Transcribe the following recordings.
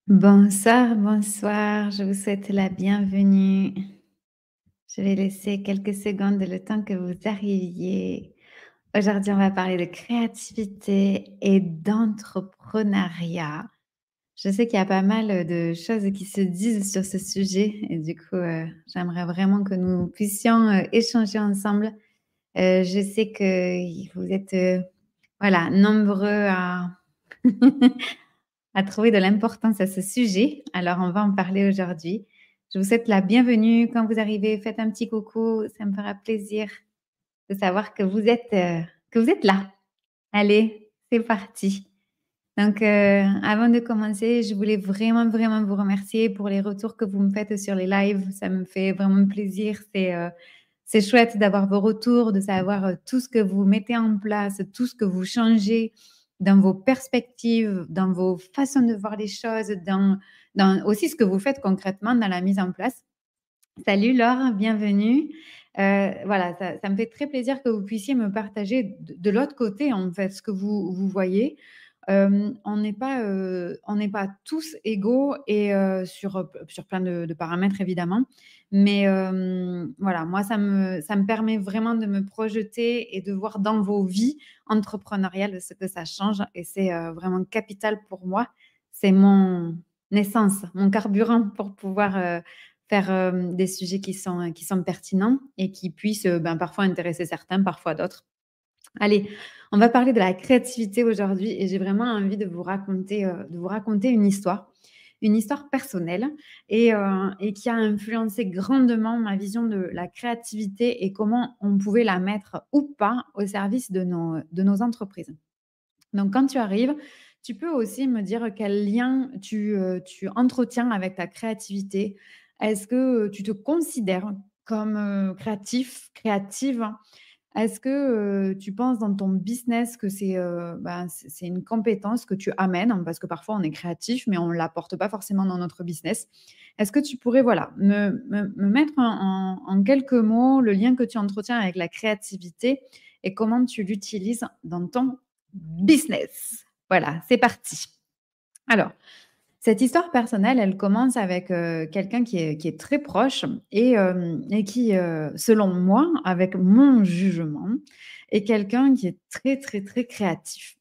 Bonsoir, bonsoir, je vous souhaite la bienvenue. Je vais laisser quelques secondes le temps que vous arriviez. Aujourd'hui, on va parler de créativité et d'entrepreneuriat. Je sais qu'il y a pas mal de choses qui se disent sur ce sujet et du coup, j'aimerais vraiment que nous puissions échanger ensemble. Je sais que vous êtes voilà, nombreux à à trouver de l'importance à ce sujet. Alors, on va en parler aujourd'hui. Je vous souhaite la bienvenue. Quand vous arrivez, faites un petit coucou. Ça me fera plaisir de savoir que vous êtes là. Allez, c'est parti. Donc, avant de commencer, je voulais vraiment, vraiment vous remercier pour les retours que vous me faites sur les lives. Ça me fait vraiment plaisir. C'est chouette d'avoir vos retours, de savoir tout ce que vous mettez en place, tout ce que vous changez dans vos perspectives, dans vos façons de voir les choses, dans aussi ce que vous faites concrètement dans la mise en place. Salut Laure, bienvenue. Voilà, ça me fait très plaisir que vous puissiez me partager de l'autre côté, en fait, ce que vous voyez. On n'est pas tous égaux et sur plein de paramètres, évidemment. Mais voilà, moi, ça me permet vraiment de me projeter et de voir dans vos vies entrepreneuriales ce que ça change. Et c'est vraiment capital pour moi. C'est mon essence, mon carburant pour pouvoir faire des sujets qui sont pertinents et qui puissent parfois intéresser certains, parfois d'autres. Allez, on va parler de la créativité aujourd'hui et j'ai vraiment envie de vous raconter une histoire personnelle et qui a influencé grandement ma vision de la créativité et comment on pouvait la mettre ou pas au service de nos entreprises. Donc, quand tu arrives, tu peux aussi me dire quel lien tu entretiens avec ta créativité. Est-ce que tu te considères comme créatif, créative? Est-ce que tu penses dans ton business que c'est une compétence que tu amènes? Parce que parfois on est créatif, mais on ne l'apporte pas forcément dans notre business. Est-ce que tu pourrais voilà, me mettre en quelques mots le lien que tu entretiens avec la créativité et comment tu l'utilises dans ton business? Voilà, c'est parti. Alors, cette histoire personnelle, elle commence avec quelqu'un qui est très proche et qui, selon moi, avec mon jugement, est quelqu'un qui est très, très, très créatif.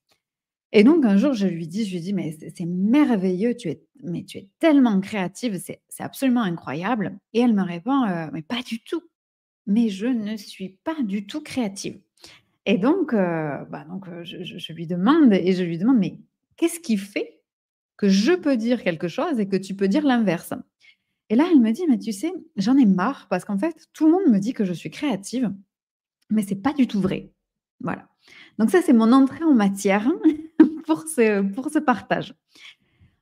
Et donc un jour, je lui dis: «Mais c'est merveilleux, mais tu es tellement créative, c'est absolument incroyable» et elle me répond: «Mais pas du tout, mais je ne suis pas du tout créative». Et donc je lui demande «Mais qu'est-ce qui fait que je peux dire quelque chose et que tu peux dire l'inverse?» Et là, elle me dit: «Mais tu sais, j'en ai marre parce qu'en fait, tout le monde me dit que je suis créative, mais c'est pas du tout vrai». Voilà. Donc ça, c'est mon entrée en matière pour ce partage.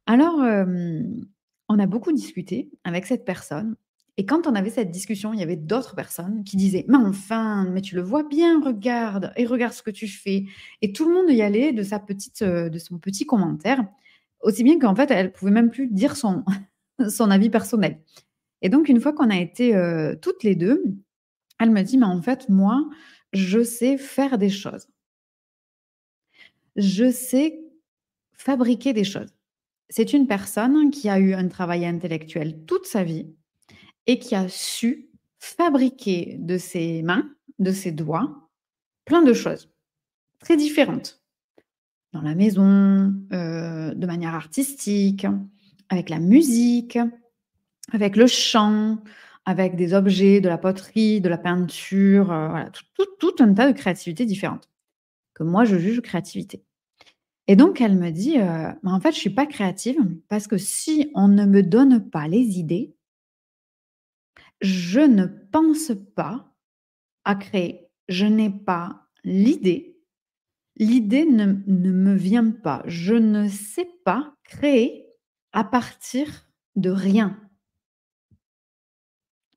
Alors, on a beaucoup discuté avec cette personne et quand on avait cette discussion, il y avait d'autres personnes qui disaient: «Mais enfin, mais tu le vois bien, regarde et regarde ce que tu fais» et tout le monde y allait de son petit commentaire, aussi bien qu'en fait, elle pouvait même plus dire son son avis personnel. Et donc une fois qu'on a été, toutes les 2, elle me dit: «Mais en fait, moi, je sais faire des choses. Je sais fabriquer des choses». C'est une personne qui a eu un travail intellectuel toute sa vie et qui a su fabriquer de ses mains, de ses doigts, plein de choses très différentes. Dans la maison, de manière artistique, avec la musique, avec le chant, avec des objets, de la poterie, de la peinture, voilà, tout un tas de créativités différentes, que moi je juge créativité. Et donc elle me dit, «Bah, en fait, je suis pas créative parce que si on ne me donne pas les idées, je ne pense pas à créer. Je n'ai pas l'idée. L'idée ne me vient pas. Je ne sais pas créer à partir de rien».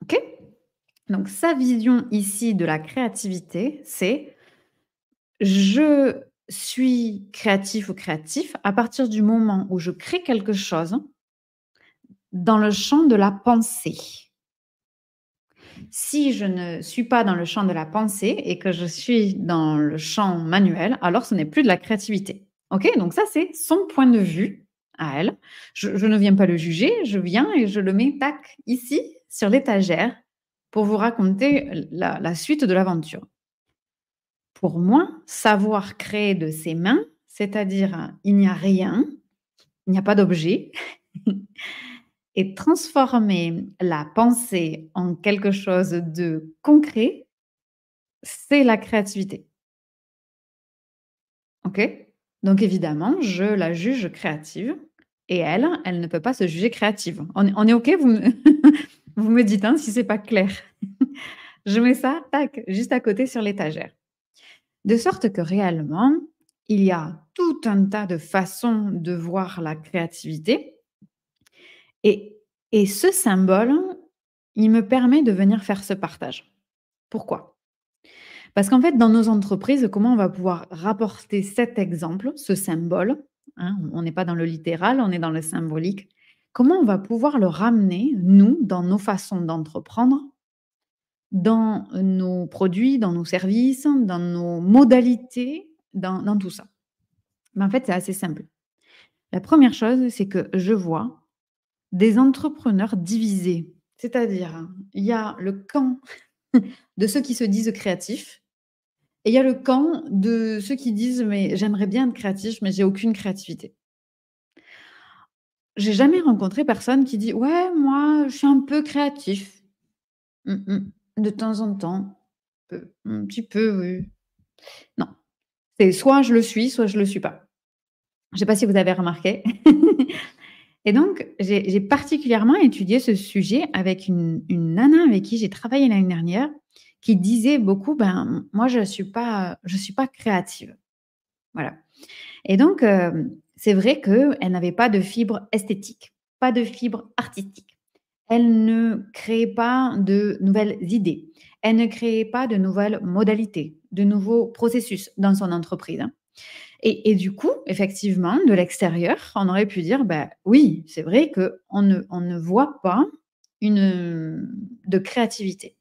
OK? Donc sa vision ici de la créativité, c'est: je suis créatif ou créatif à partir du moment où je crée quelque chose dans le champ de la pensée. Si je ne suis pas dans le champ de la pensée et que je suis dans le champ manuel, alors ce n'est plus de la créativité. OK? Donc ça, c'est son point de vue à elle. Je ne viens pas le juger, je viens et je le mets, tac, ici, sur l'étagère, pour vous raconter la suite de l'aventure. Pour moi, savoir créer de ses mains, c'est-à-dire, il n'y a rien, il n'y a pas d'objet et transformer la pensée en quelque chose de concret, c'est la créativité. OK? Donc évidemment, je la juge créative et elle, elle ne peut pas se juger créative. On est OK? Vous me vous me dites, hein, si c'est pas clair? Je mets ça, tac, juste à côté sur l'étagère. De sorte que réellement, il y a tout un tas de façons de voir la créativité et ce symbole, il me permet de venir faire ce partage. Pourquoi? Parce qu'en fait, dans nos entreprises, comment on va pouvoir rapporter cet exemple, ce symbole, hein, on n'est pas dans le littéral, on est dans le symbolique. Comment on va pouvoir le ramener, nous, dans nos façons d'entreprendre, dans nos produits, dans nos services, dans nos modalités, dans tout ça? Mais en fait, c'est assez simple. La première chose, c'est que je vois des entrepreneurs divisés. C'est-à-dire, il y a le camp de ceux qui se disent créatifs et il y a le camp de ceux qui disent: «Mais j'aimerais bien être créatif, mais j'ai aucune créativité». J'ai jamais rencontré personne qui dit: «Ouais, moi, je suis un peu créatif. Mmh mh. De temps en temps, un petit peu, oui». Non, c'est soit je le suis, soit je le suis pas. Je sais pas si vous avez remarqué? Et donc j'ai particulièrement étudié ce sujet avec une nana avec qui j'ai travaillé l'année dernière, qui disait beaucoup: «Ben, moi je suis pas créative». Voilà. Et donc, c'est vrai qu'elle n'avait pas de fibre esthétique, pas de fibre artistique. Elle ne créait pas de nouvelles idées. Elle ne créait pas de nouvelles modalités, de nouveaux processus dans son entreprise, hein. Et du coup, effectivement, de l'extérieur, on aurait pu dire: «Bah, oui, c'est vrai qu'on ne voit pas de créativité».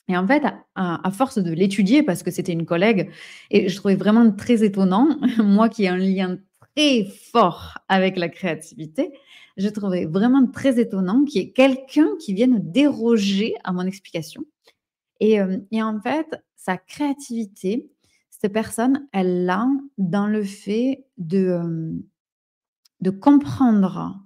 Et en fait, à force de l'étudier, parce que c'était une collègue et je trouvais vraiment très étonnant, moi qui ai un lien très fort avec la créativité, je trouvais vraiment très étonnant qu'il y ait quelqu'un qui vienne déroger à mon explication. Et en fait, sa créativité, cette personne, elle l'a dans le fait de comprendre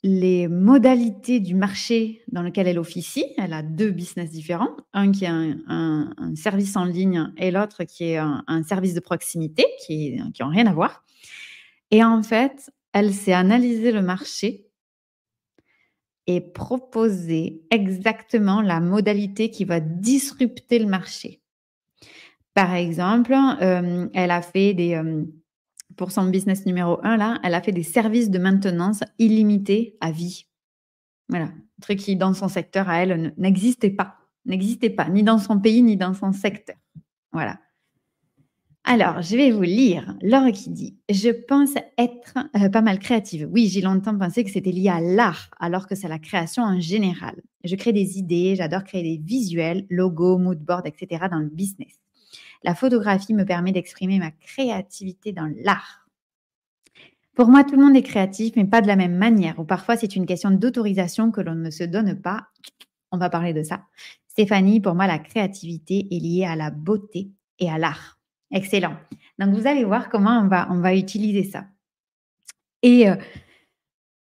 les modalités du marché dans lequel elle officie. Elle a 2 business différents, un qui est un service en ligne et l'autre qui est un service de proximité qui ont rien à voir. Et en fait, elle sait analyser le marché et proposer exactement la modalité qui va disrupter le marché. Par exemple, elle a fait pour son business numéro 1 là, elle a fait des services de maintenance illimités à vie. Voilà, un truc qui dans son secteur à elle n'existait pas, ni dans son pays, ni dans son secteur. Voilà. Alors, je vais vous lire Laure qui dit: «Je pense être, pas mal créative. Oui, j'ai longtemps pensé que c'était lié à l'art, alors que c'est la création en général. Je crée des idées, j'adore créer des visuels, logos, mood boards et cetera dans le business. La photographie me permet d'exprimer ma créativité dans l'art. Pour moi, tout le monde est créatif, mais pas de la même manière, ou parfois c'est une question d'autorisation que l'on ne se donne pas. On va parler de ça. Stéphanie, pour moi, la créativité est liée à la beauté et à l'art. Excellent. Donc, vous allez voir comment on va utiliser ça. Et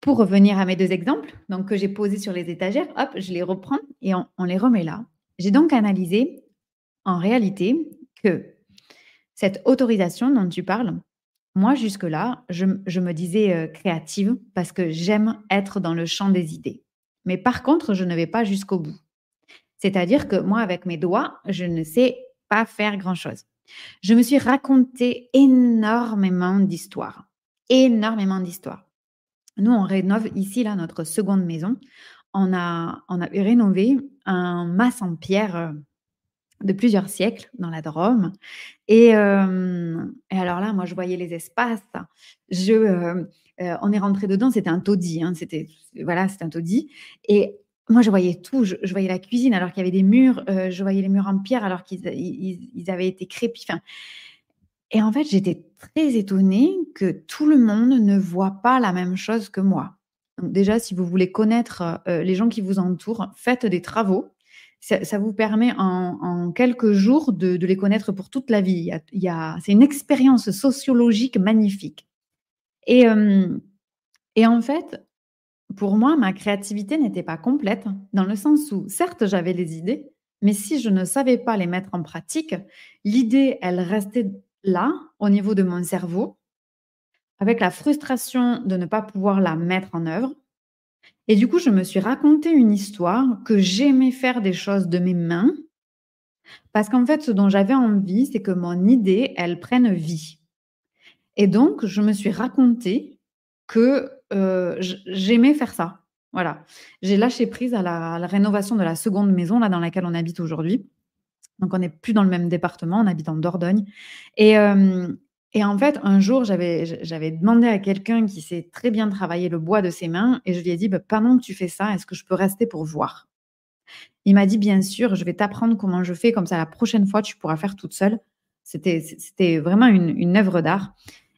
pour revenir à mes deux exemples, donc que j'ai posés sur les étagères, hop, je les reprends et on les remet là. J'ai donc analysé, en réalité, que cette autorisation dont tu parles, moi, jusque-là, je me disais créative parce que j'aime être dans le champ des idées. Mais par contre, je ne vais pas jusqu'au bout. C'est-à-dire que moi, avec mes doigts, je ne sais pas faire grand-chose. Je me suis raconté énormément d'histoires. Énormément d'histoires. Nous, on rénove ici, là, notre seconde maison. On a rénové un mas en pierre de plusieurs siècles dans la Drôme. Et alors là, moi, je voyais les espaces. On est rentré dedans, c'était un taudis, hein, voilà, c'était un taudis. Et moi, je voyais tout. Je voyais la cuisine alors qu'il y avait des murs. Je voyais les murs en pierre alors qu'ils avaient été crépis. Enfin, Et en fait, j'étais très étonnée que tout le monde ne voit pas la même chose que moi. Donc déjà, si vous voulez connaître, les gens qui vous entourent, faites des travaux. Ça vous permet en quelques jours de les connaître pour toute la vie. Il y a c'est une expérience sociologique magnifique et hem et en fait, pour moi, ma créativité n'était pas complète, dans le sens où, certes, j'avais les idées, mais si je ne savais pas les mettre en pratique, l'idée, elle restait là, au niveau de mon cerveau, avec la frustration de ne pas pouvoir la mettre en œuvre. Et du coup, je me suis raconté une histoire que j'aimais faire des choses de mes mains, parce qu'en fait, ce dont j'avais envie, c'est que mon idée, elle prenne vie. Et donc, je me suis raconté que, j'aimais faire ça. Voilà. J'ai lâché prise à la rénovation de la seconde maison, là, dans laquelle on habite aujourd'hui. Donc on n'est plus dans le même département, on habite en Dordogne et hem et en fait, un jour, j'avais demandé à quelqu'un qui sait très bien travailler le bois de ses mains et je lui ai dit: «Bah, pendant que tu fais ça, est-ce que je peux rester pour voir?» Il m'a dit: «Bien sûr, je vais t'apprendre comment je fais, comme ça la prochaine fois, tu pourras faire toute seule». C'était vraiment une œuvre d'art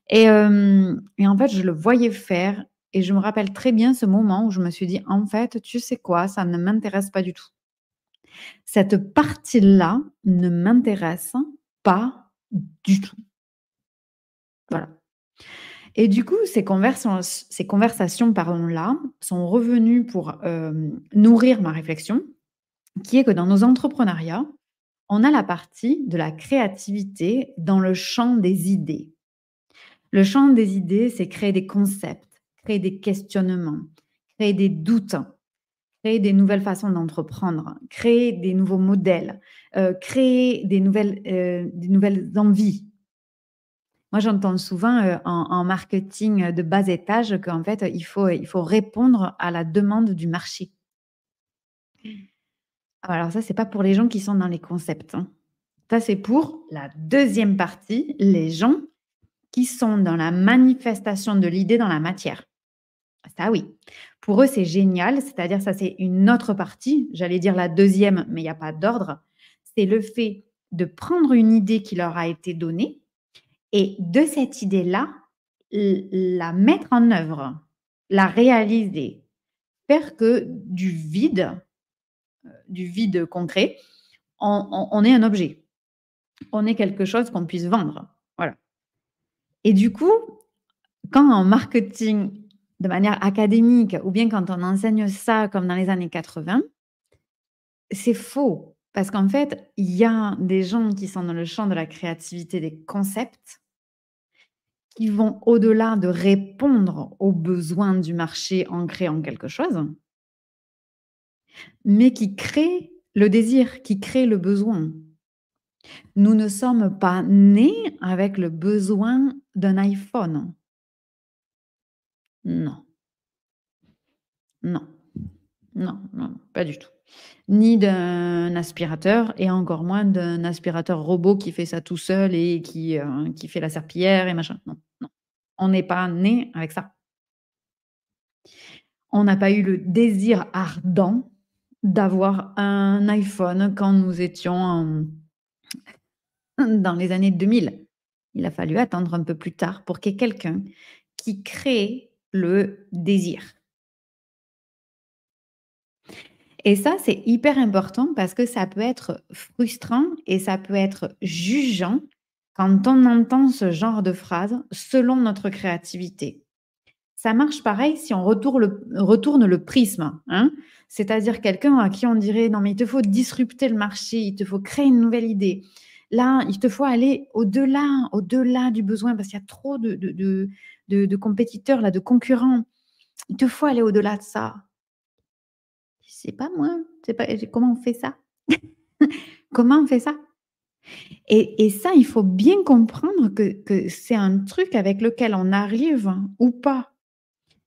et en fait, je le voyais faire et je me rappelle très bien ce moment où je me suis dit: «En fait, tu sais quoi? Ça ne m'intéresse pas du tout. Cette partie-là ne m'intéresse pas du tout». Voilà et du coup, ces conversations, pardon-là, sont revenues pour, nourrir ma réflexion, qui est que dans nos entrepreneuriats, on a la partie de la créativité dans le champ des idées. Le champ des idées, c'est créer des concepts, créer des questionnements, créer des doutes, créer des nouvelles façons d'entreprendre, créer des nouveaux modèles, créer des nouvelles envies. Moi, j'entends souvent, en marketing, de bas étage qu'en fait, il faut répondre à la demande du marché. Ah, alors ça, c'est pas pour les gens qui sont dans les concepts, hein. Ça, c'est pour la deuxième partie, les gens qui sont dans la manifestation de l'idée dans la matière. Ça, oui. Pour eux, c'est génial, c'est-à-dire ça, c'est une autre partie, j'allais dire la deuxième, mais il y a pas d'ordre. C'est le fait de prendre une idée qui leur a été donnée et de cette idée-là, la mettre en œuvre, la réaliser, faire que du vide concret, on ait un objet, on ait quelque chose qu'on puisse vendre. Voilà. Et du coup, quand en marketing, de manière académique, ou bien quand on enseigne ça comme dans les années 80, c'est faux. Parce qu'en fait, il y a des gens qui sont dans le champ de la créativité des concepts, qui vont au-delà de répondre aux besoins du marché en créant quelque chose, mais qui créent le désir, qui créent le besoin. Nous ne sommes pas nés avec le besoin d'un iPhone. Non, non, non, non, pas du tout. Ni d'un aspirateur et encore moins d'un aspirateur robot qui fait ça tout seul et qui fait la serpillière et machin. Non, non. On n'est pas né avec ça. On n'a pas eu le désir ardent d'avoir un iPhone quand nous étions dans les années 2000. Il a fallu attendre un peu plus tard pour qu'il y ait quelqu'un qui crée le désir. Et ça, c'est hyper important parce que ça peut être frustrant et ça peut être jugeant quand on entend ce genre de phrase selon notre créativité. Ça marche pareil si on retourne le prisme, hein. C'est-à-dire quelqu'un à qui on dirait: «Non mais il te faut disrupter le marché, il te faut créer une nouvelle idée. Là, il te faut aller au-delà du besoin parce qu'il y a trop de compétiteurs là, de concurrents. Il te faut aller au-delà de ça». Je sais pas moi, c'est pas comment on fait ça? Comment on fait ça? Et ça, il faut bien comprendre que c'est un truc avec lequel on arrive ou pas.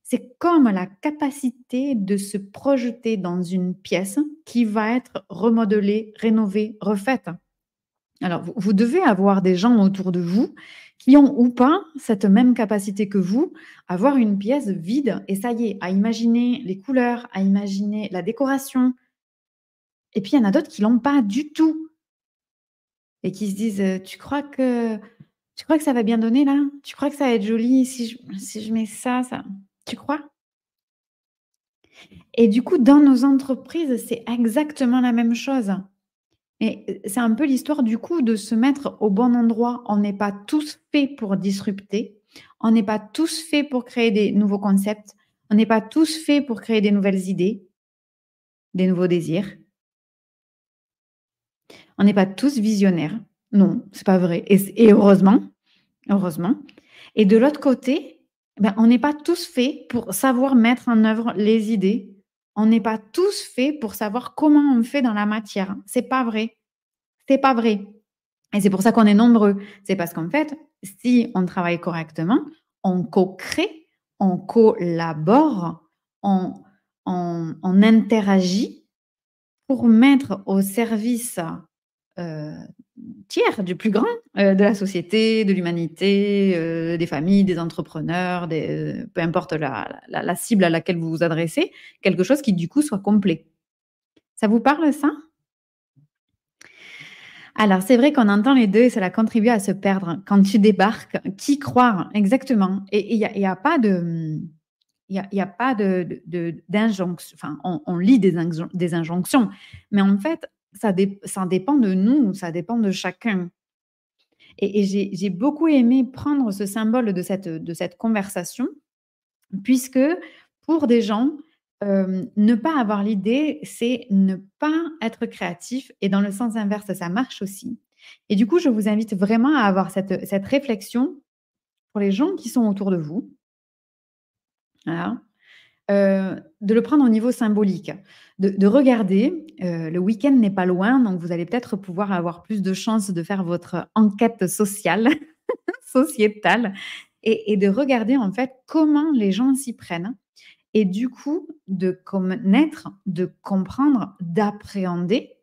C'est comme la capacité de se projeter dans une pièce qui va être remodelée, rénovée, refaite. Alors, vous devez avoir des gens autour de vous qui ont ou pas cette même capacité que vous, à voir une pièce vide et ça y est, à imaginer les couleurs, à imaginer la décoration. Et puis, il y en a d'autres qui l'ont pas du tout et qui se disent: Tu crois que Tu crois que ça va bien donner là? Tu crois que ça va être joli si je mets ça, ça tu crois? Et du coup, dans nos entreprises, c'est exactement la même chose. Et c'est un peu l'histoire du coup de se mettre au bon endroit. On n'est pas tous faits pour disrupter. On n'est pas tous faits pour créer des nouveaux concepts. On n'est pas tous faits pour créer des nouvelles idées, des nouveaux désirs. On n'est pas tous visionnaires. Non, c'est pas vrai. Et heureusement, heureusement. Et de l'autre côté, ben, on n'est pas tous faits pour savoir mettre en œuvre les idées. On n'est pas tous faits pour savoir comment on fait dans la matière. C'est pas vrai. C'est pas vrai. Et c'est pour ça qu'on est nombreux. C'est parce qu'en fait, si on travaille correctement, on co-crée, on collabore, on, on interagit pour mettre au service euh, tiers, du plus grand, de la société, de l'humanité, des familles, des entrepreneurs, peu importe la cible à laquelle vous vous adressez, quelque chose qui du coup soit complet. Ça vous parle ça? Alors, c'est vrai qu'on entend les deux et cela contribue à se perdre. Quand tu débarques, qui croire? Exactement. Et y a pas de, il y a pas d'injonction. Enfin, on lit des injonctions, mais en fait, ça dépend de nous, ça dépend de chacun. Et j'ai beaucoup aimé prendre ce symbole de cette conversation, puisque pour des gens, ne pas avoir l'idée, c'est ne pas être créatif et dans le sens inverse, ça marche aussi. Et du coup, je vous invite vraiment à avoir cette réflexion pour les gens qui sont autour de vous, voilà, de le prendre au niveau symbolique, de regarder, le week-end n'est pas loin, donc vous allez peut-être pouvoir avoir plus de chances de faire votre enquête sociale, sociétale et de regarder en fait comment les gens s'y prennent et du coup de connaître, de comprendre, d'appréhender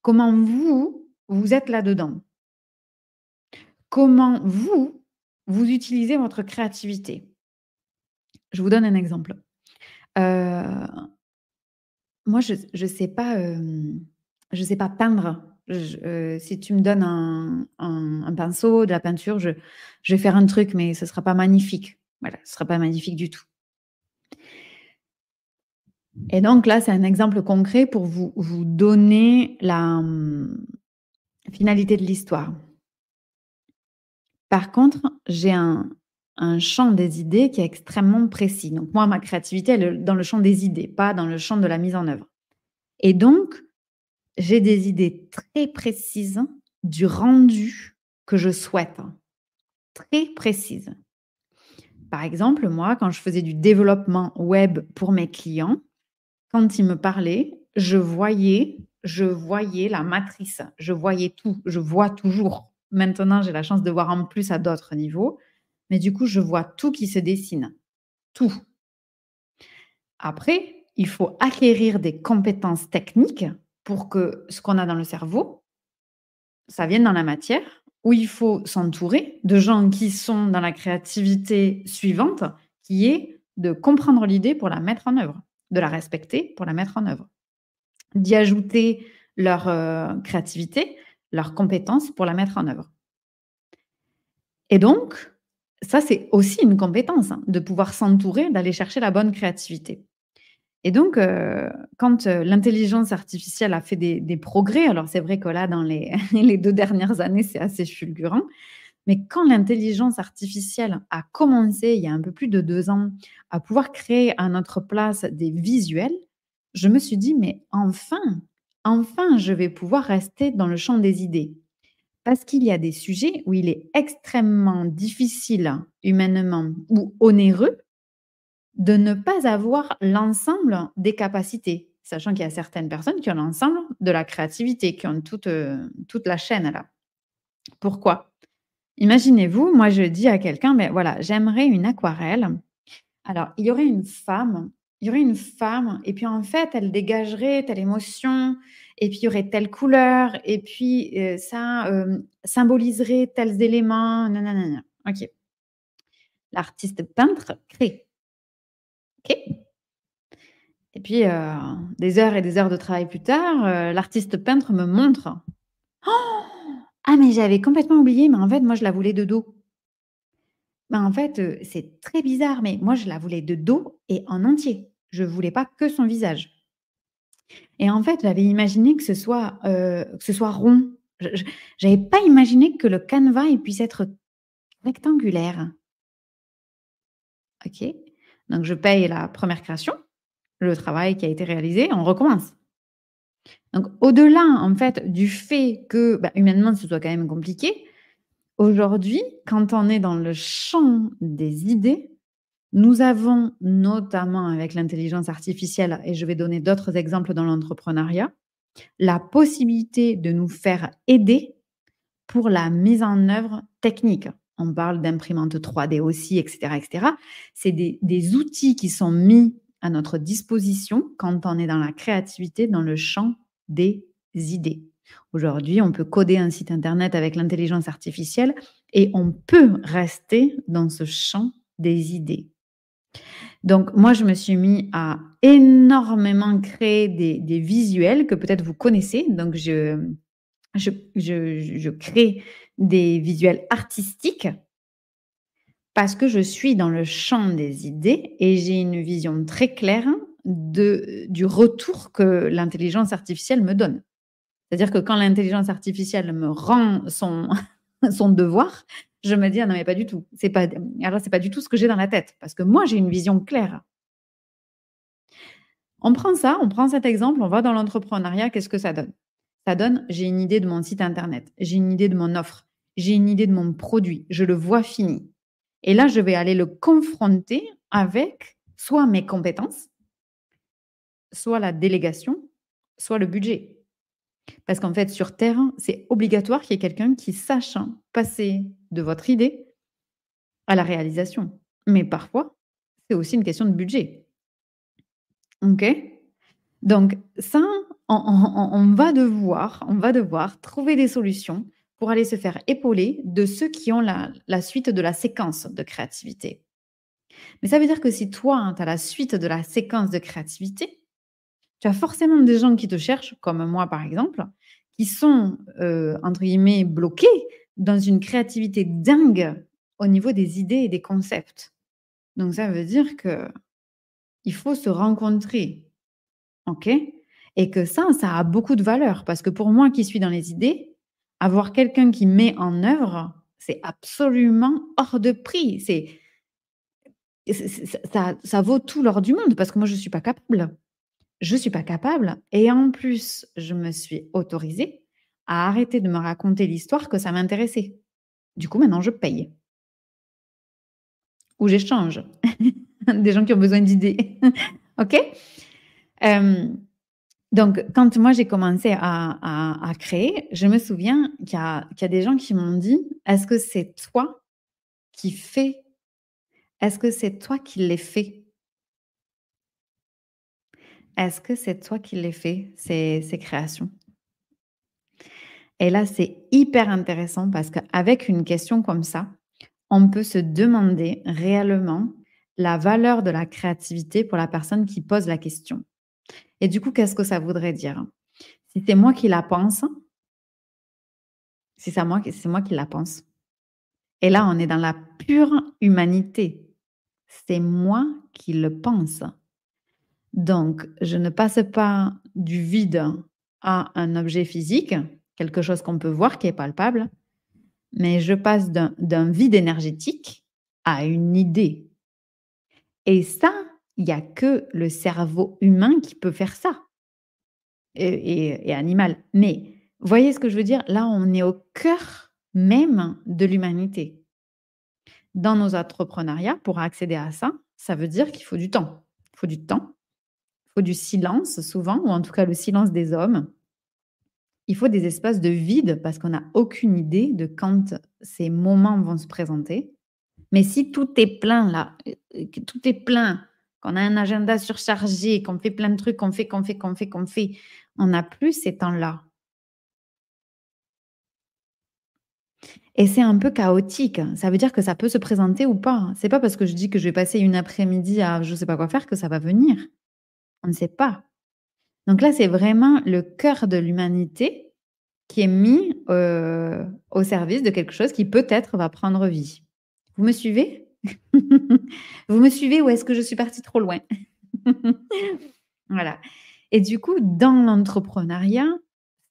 comment vous, vous êtes là-dedans. Comment vous, vous utilisez votre créativité. Je vous donne un exemple. Heu, moi je sais pas peindre. Si tu me donnes un pinceau, de la peinture, je vais faire un truc, mais ce sera pas magnifique. Voilà, ce sera pas magnifique du tout. Et donc là, c'est un exemple concret pour vous donner la finalité de l'histoire. Par contre, j'ai un champ des idées qui est extrêmement précis. Donc moi, ma créativité, elle est dans le champ des idées, pas dans le champ de la mise en œuvre. Et donc, j'ai des idées très précises du rendu que je souhaite, très précises. Par exemple, moi, quand je faisais du développement web pour mes clients, quand ils me parlaient, je voyais la matrice, je voyais tout, je vois toujours. Maintenant, j'ai la chance de voir en plus à d'autres niveaux, mais du coup, je vois tout qui se dessine, tout. Après, il faut acquérir des compétences techniques pour que ce qu'on a dans le cerveau, ça vienne dans la matière, où il faut s'entourer de gens qui sont dans la créativité suivante, qui est de comprendre l'idée pour la mettre en œuvre, de la respecter pour la mettre en œuvre, d'y ajouter leur créativité, leurs compétences pour la mettre en œuvre. Et donc, ça, c'est aussi une compétence, hein, de pouvoir s'entourer, d'aller chercher la bonne créativité. Et donc, quand, l'intelligence artificielle a fait des progrès, alors c'est vrai que là, dans les les 2 dernières années, c'est assez fulgurant, mais quand l'intelligence artificielle a commencé, il y a un peu plus de 2 ans, à pouvoir créer à notre place des visuels, je me suis dit: «Mais enfin, enfin je vais pouvoir rester dans le champ des idées». Parce qu'il y a des sujets où il est extrêmement difficile, humainement ou onéreux, de ne pas avoir l'ensemble des capacités. Sachant qu'il y a certaines personnes qui ont l'ensemble de la créativité, qui ont toute la chaîne là. Pourquoi? Imaginez-vous, moi je dis à quelqu'un: «Mais voilà, j'aimerais une aquarelle». Alors il y aurait une femme et puis en fait, elle dégagerait telle émotion et puis il y aurait telle couleur et puis, ça, symboliserait tels éléments, na. OK. L'artiste peintre crée. OK. Et puis, des heures et des heures de travail plus tard, l'artiste peintre me montre. Ah mais j'avais complètement oublié, mais en fait, moi, je la voulais de dos. Bah, en fait, c'est très bizarre, mais moi, je la voulais de dos et en entier. Je voulais pas que son visage et en fait, j'avais imaginé que ce soit rond. Je j'avais pas imaginé que le canevas, il puisse être rectangulaire. OK, donc je paye la première création, le travail qui a été réalisé, on recommence. Donc au-delà, en fait, du fait que, bah, humainement, ce soit quand même compliqué, aujourd'hui, quand on est dans le champ des idées, nous avons notamment avec l'intelligence artificielle, et je vais donner d'autres exemples dans l'entrepreneuriat, la possibilité de nous faire aider pour la mise en œuvre technique. On parle d'imprimante 3D aussi, et cetera, et cetera. C'est des outils qui sont mis à notre disposition quand on est dans la créativité, dans le champ des idées. Aujourd'hui, on peut coder un site internet avec l'intelligence artificielle et on peut rester dans ce champ des idées. Donc moi, je me suis mis à énormément créer des visuels que peut-être vous connaissez. Donc je crée des visuels artistiques parce que je suis dans le champ des idées et j'ai une vision très claire du retour que l'intelligence artificielle me donne. C'est-à-dire que quand l'intelligence artificielle me rend son, son devoir, je me dis, ah non, mais pas du tout. Alors, c'est pas du tout ce que j'ai dans la tête parce que moi, j'ai une vision claire. On prend ça, on prend cet exemple, on va dans l'entrepreneuriat, qu'est-ce que ça donne? Ça donne, j'ai une idée de mon site internet, j'ai une idée de mon offre, j'ai une idée de mon produit, je le vois fini. Et là, je vais aller le confronter avec soit mes compétences, soit la délégation, soit le budget. Parce qu'en fait, sur Terre, c'est obligatoire qu'il y ait quelqu'un qui sache passer de votre idée à la réalisation. Mais parfois, c'est aussi une question de budget. OK? Donc ça, on va devoir trouver des solutions pour aller se faire épauler de ceux qui ont la suite de la séquence de créativité. Mais ça veut dire que si toi, tu as la suite de la séquence de créativité, tu as forcément des gens qui te cherchent, comme moi par exemple, qui sont, entre guillemets «bloqués» dans une créativité dingue au niveau des idées et des concepts. Donc ça veut dire qu'il faut se rencontrer. OK? Et que ça a beaucoup de valeur parce que pour moi qui suis dans les idées, avoir quelqu'un qui met en œuvre, c'est absolument hors de prix. Ça vaut tout l'or du monde parce que moi je suis pas capable. Je suis pas capable et en plus, je me suis autorisée à arrêter de me raconter l'histoire que ça m'intéressait. Du coup, maintenant je paye ou j'échange des gens qui ont besoin d'idées. OK? Hem Donc, quand moi j'ai commencé à créer, je me souviens qu'il y a des gens qui m'ont dit: «Est-ce que c'est toi qui fais? Est-ce que c'est toi qui les fais? Est-ce que c'est toi qui les fais, ces créations?» Et là, c'est hyper intéressant parce qu'avec une question comme ça, on peut se demander réellement la valeur de la créativité pour la personne qui pose la question. Et du coup, qu'est-ce que ça voudrait dire? Si c'est moi qui la pense, si c'est moi qui la pense. Et là, on est dans la pure humanité. C'est moi qui le pense. Donc, je ne passe pas du vide à un objet physique, quelque chose qu'on peut voir, qui est palpable, mais je passe d'un vide énergétique à une idée. Et ça, il n'y a que le cerveau humain qui peut faire ça, et animal. Mais voyez ce que je veux dire? Là, on est au cœur même de l'humanité. Dans nos entrepreneuriats, pour accéder à ça, ça veut dire qu'il faut du temps. Il faut du temps, il faut du silence souvent, ou en tout cas le silence des hommes. Il faut des espaces de vide parce qu'on n'a aucune idée de quand ces moments vont se présenter. Mais si tout est plein là, que tout est plein, qu'on a un agenda surchargé, qu'on fait plein de trucs, qu'on fait, on n'a plus ces temps-là. Et c'est un peu chaotique. Ça veut dire que ça peut se présenter ou pas. C'est pas parce que je dis que je vais passer une après-midi à je sais pas quoi faire que ça va venir. On ne sait pas. Donc là, c'est vraiment le cœur de l'humanité qui est mis au service de quelque chose qui peut-être va prendre vie. Vous me suivez? Vous me suivez ou est-ce que je suis partie trop loin? Voilà. Et du coup, dans l'entrepreneuriat,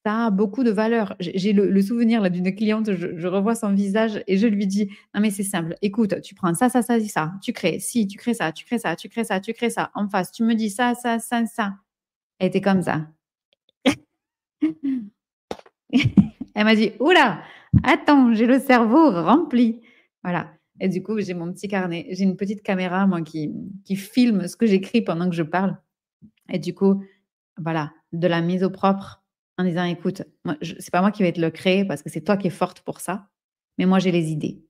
ça a beaucoup de valeur. J'ai le souvenir là d'une cliente, je revois son visage et je lui dis: «Non mais c'est simple, écoute, tu prends ça, ça, ça et ça, tu crées ci, tu crées ça, tu crées ça, tu crées ça, tu crées ça. En face, tu me dis ça, ça, ça, ça». Elle était comme ça. Elle m'a dit: «Ouh là, attends, j'ai le cerveau rempli». Voilà. Et du coup, j'ai mon petit carnet. J'ai une petite caméra, moi, qui filme ce que j'écris pendant que je parle. Et du coup, voilà, de la mise au propre en disant: «Écoute, moi, c'est pas moi qui vais te le créer parce que c'est toi qui es forte pour ça, mais moi, j'ai les idées».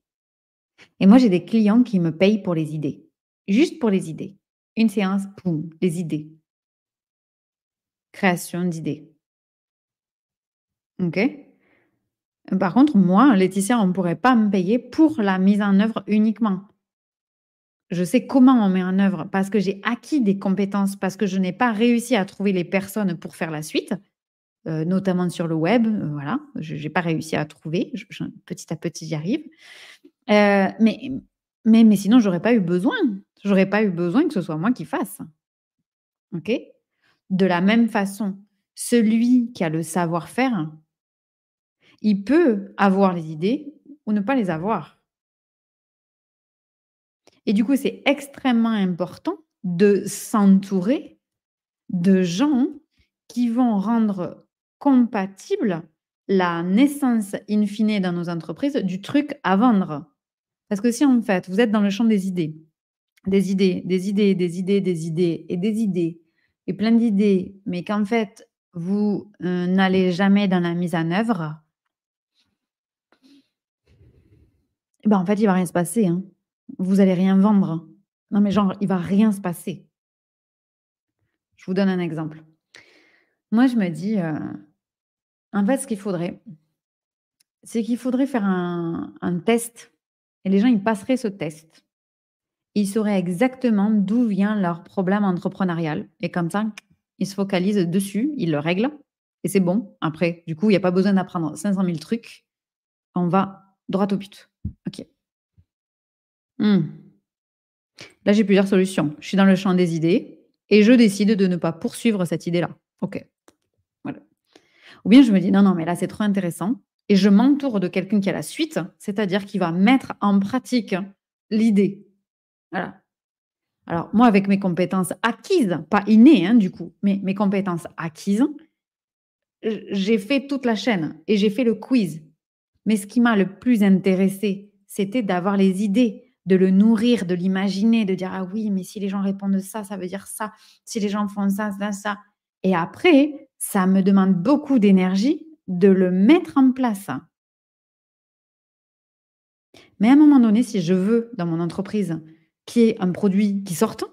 Et moi, j'ai des clients qui me payent pour les idées, juste pour les idées. Une séance, boum, les idées, création d'idées. OK? Par contre, moi, Laetitia, on ne pourrait pas me payer pour la mise en œuvre uniquement. Je sais comment on met en œuvre parce que j'ai acquis des compétences, parce que je n'ai pas réussi à trouver les personnes pour faire la suite, notamment sur le web, voilà. Je n'ai pas réussi à trouver, petit à petit, j'y arrive. Mais sinon, j'aurais pas eu besoin. J'aurais pas eu besoin que ce soit moi qui fasse. OK? De la même façon, celui qui a le savoir-faire, il peut avoir les idées ou ne pas les avoir. Et du coup, c'est extrêmement important de s'entourer de gens qui vont rendre compatible la naissance in fine dans nos entreprises du truc à vendre. Parce que si en fait, vous êtes dans le champ des idées, des idées, des idées, des idées, des idées et des idées et plein d'idées, mais qu'en fait, vous n'allez jamais dans la mise en œuvre, eh ben, en fait, il va rien se passer, hein. Vous allez rien vendre. Non, mais genre, il va rien se passer. Je vous donne un exemple. Moi, je me dis, en fait, ce qu'il faudrait, c'est qu'il faudrait faire un test et les gens, ils passeraient ce test. Ils sauraient exactement d'où vient leur problème entrepreneurial et comme ça, ils se focalisent dessus, ils le règlent et c'est bon. Après, du coup, il y a pas besoin d'apprendre 500 000 trucs. On va droit au but. OK. Mmh. Là, j'ai plusieurs solutions. Je suis dans le champ des idées et je décide de ne pas poursuivre cette idée-là. OK. Voilà. Ou bien je me dis: «Non, non, mais là, c'est trop intéressant» et je m'entoure de quelqu'un qui a la suite, c'est-à-dire qui va mettre en pratique l'idée. Voilà. Alors moi, avec mes compétences acquises, pas innées, hein, du coup, mais mes compétences acquises, j'ai fait toute la chaîne et j'ai fait le quiz. Mais ce qui m'a le plus intéressé, c'était d'avoir les idées, de le nourrir, de l'imaginer, de dire: «Ah oui, mais si les gens répondent ça, ça veut dire ça. Si les gens font ça, ça, ça» et après, ça me demande beaucoup d'énergie de le mettre en place. Mais à un moment donné, si je veux, dans mon entreprise, qu'il y ait un produit qui sorte,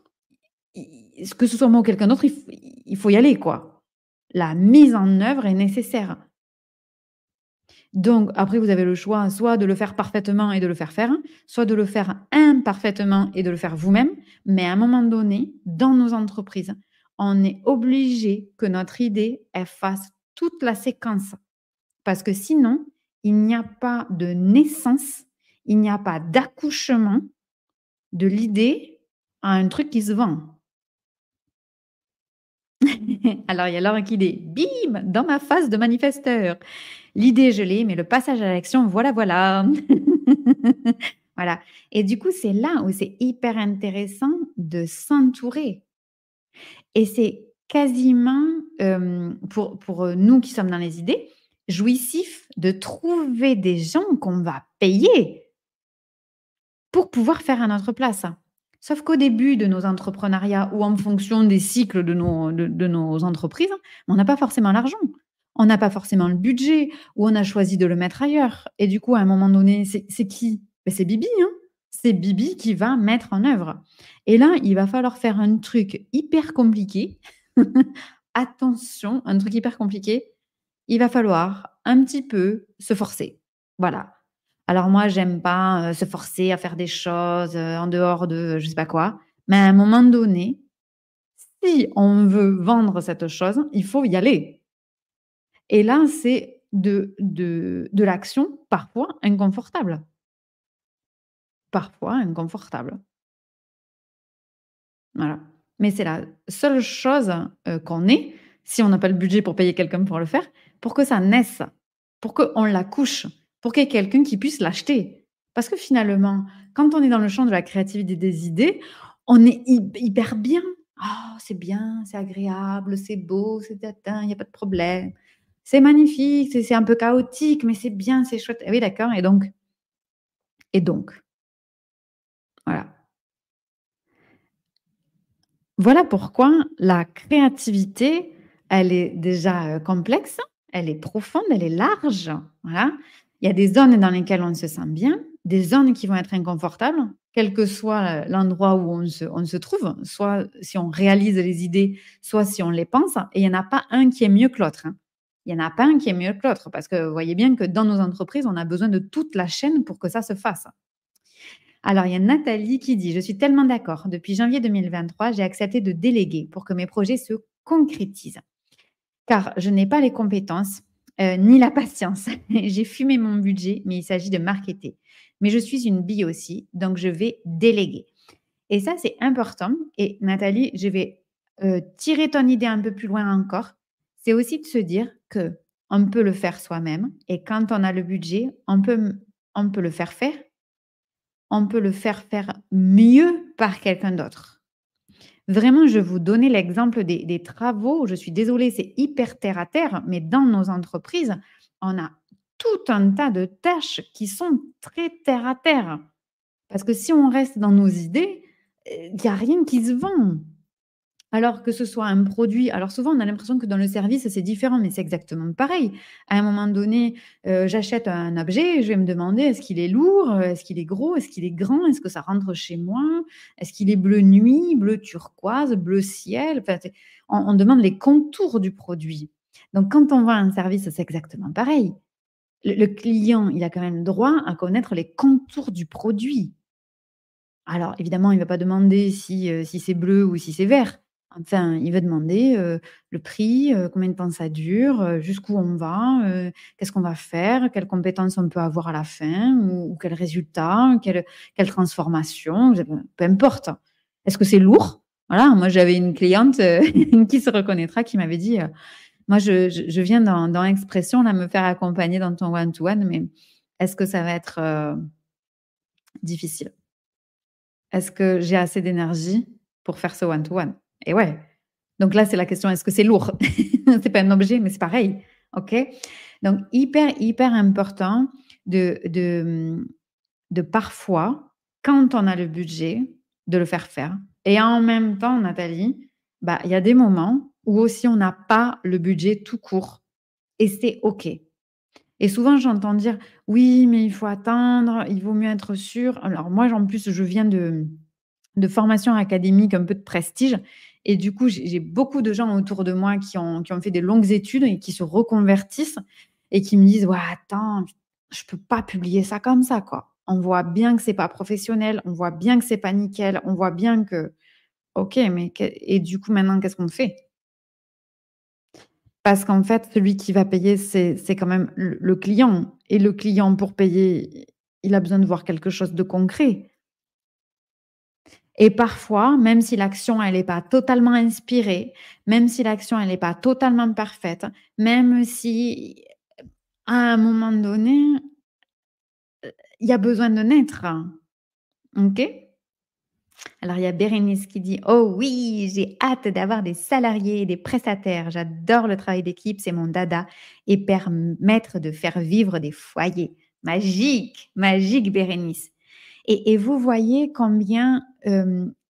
que ce soit moi ou quelqu'un d'autre, il faut y aller, quoi. La mise en œuvre est nécessaire. Donc après, vous avez le choix soit de le faire parfaitement et de le faire faire, soit de le faire imparfaitement et de le faire vous-même. Mais à un moment donné, dans nos entreprises, on est obligé que notre idée, elle fasse toute la séquence. Parce que sinon, il n'y a pas de naissance, il n'y a pas d'accouchement de l'idée à un truc qui se vend. Alors, il y a Laure qui dit: «Bim! Dans ma phase de manifesteur. L'idée, je l'ai, mais le passage à l'action, voilà, voilà». Voilà et du coup, c'est là où c'est hyper intéressant de s'entourer et c'est quasiment, pour nous qui sommes dans les idées, jouissif de trouver des gens qu'on va payer pour pouvoir faire à notre place. Sauf qu'au début de nos entrepreneuriats ou en fonction des cycles de nos entreprises, on n'a pas forcément l'argent. On n'a pas forcément le budget ou on a choisi de le mettre ailleurs. Et du coup, à un moment donné, c'est qui? Ben, c'est Bibi, hein. C'est Bibi qui va mettre en œuvre. Et là, il va falloir faire un truc hyper compliqué. Attention, un truc hyper compliqué. Il va falloir un petit peu se forcer. Voilà. Alors moi, j'aime pas, se forcer à faire des choses, en dehors de je sais pas quoi. Mais à un moment donné, si on veut vendre cette chose, il faut y aller. Et là, c'est de l'action, parfois inconfortable. Parfois inconfortable. Voilà. Mais c'est la seule chose, qu'on ait, si on n'a pas le budget pour payer quelqu'un pour le faire, pour que ça naisse, pour qu'on l'accouche, pour qu'il y ait quelqu'un qui puisse l'acheter. Parce que finalement, quand on est dans le champ de la créativité des idées, on est hyper bien. «Ah, c'est bien, c'est agréable, c'est beau, c'est tatin, il y a pas de problème. C'est magnifique, c'est un peu chaotique, mais c'est bien, c'est chouette». Ah oui, d'accord, et donc, voilà. Voilà pourquoi la créativité, elle est déjà, complexe, elle est profonde, elle est large, voilà. Il y a des zones dans lesquelles on se sent bien, des zones qui vont être inconfortables, quel que soit, l'endroit où on se trouve, soit si on réalise les idées, soit si on les pense, et il y en a pas un qui est mieux que l'autre, hein. Il y en a pas un qui est mieux que l'autre parce que vous voyez bien que dans nos entreprises, on a besoin de toute la chaîne pour que ça se fasse. Alors, il y a Nathalie qui dit: «Je suis tellement d'accord. Depuis janvier 2023, j'ai accepté de déléguer pour que mes projets se concrétisent. Car je n'ai pas les compétences, ni la patience. J'ai fumé mon budget, mais il s'agit de marketer. Mais je suis une bille aussi, donc je vais déléguer». Et ça, c'est important. Et Nathalie, je vais, tirer ton idée un peu plus loin encore. C'est aussi de se dire que on peut le faire soi-même et quand on a le budget, on peut le faire faire, on peut le faire faire mieux par quelqu'un d'autre. Vraiment, je vais vous donner l'exemple des travaux. Je suis désolée, c'est hyper terre à terre, mais dans nos entreprises, on a tout un tas de tâches qui sont très terre à terre. Parce que si on reste dans nos idées, il n'y a rien qui se vend. Alors que ce soit un produit, alors souvent on a l'impression que dans le service c'est différent, mais c'est exactement pareil. À un moment donné, j'achète un objet, je vais me demander: «Est-ce qu'il est lourd? Est-ce qu'il est gros? Est-ce qu'il est grand? Est-ce que ça rentre chez moi? Est-ce qu'il est bleu nuit, bleu turquoise, bleu ciel?» Enfin, on demande les contours du produit. Donc quand on vend un service, c'est exactement pareil. Le client, il a quand même droit à connaître les contours du produit. Alors évidemment, il va pas demander si c'est bleu ou si c'est vert. Enfin, il va demander, le prix, combien de temps ça dure, jusqu'où on va, qu'est-ce qu'on va faire, quelles compétences on peut avoir à la fin ou quel résultat, quelle transformation, je peu importe. Est-ce que c'est lourd? Voilà, moi j'avais une cliente, qui se reconnaîtra, qui m'avait dit, «Moi je viens dans Expression là me faire accompagner dans ton one to one, mais est-ce que ça va être, difficile?» Est-ce que j'ai assez d'énergie pour faire ce one to one? Et ouais, donc là, c'est la question, est-ce que c'est lourd? C'est pas un objet, mais c'est pareil, OK? Donc hyper, hyper important de de parfois, quand on a le budget, de le faire faire et en même temps, Nathalie, bah, il y a des moments où aussi on n'a pas le budget tout court et c'est OK. Et souvent, j'entends dire: «Oui, mais il faut attendre, il vaut mieux être sûr». Alors moi, en plus, je viens de formation académique, un peu de prestige et du coup, j'ai beaucoup de gens autour de moi qui ont fait des longues études et qui se reconvertissent et qui me disent: «Ouais, attends, je peux pas publier ça comme ça, quoi. On voit bien que c'est pas professionnel, on voit bien que c'est pas nickel, on voit bien que» OK, mais et du coup, maintenant, qu'est-ce qu'on fait? Parce qu'en fait, celui qui va payer, c'est quand même le client et le client, pour payer, il a besoin de voir quelque chose de concret. Et parfois, même si l'action elle est pas totalement inspirée, même si l'action elle est pas totalement parfaite, même si à un moment donné, il y a besoin de naître. OK? Alors il y a Bérénice qui dit: «Oh oui, j'ai hâte d'avoir des salariés et des prestataires. J'adore le travail d'équipe, c'est mon dada et permettre de faire vivre des foyers». Magique, magique Bérénice. Et vous voyez combien,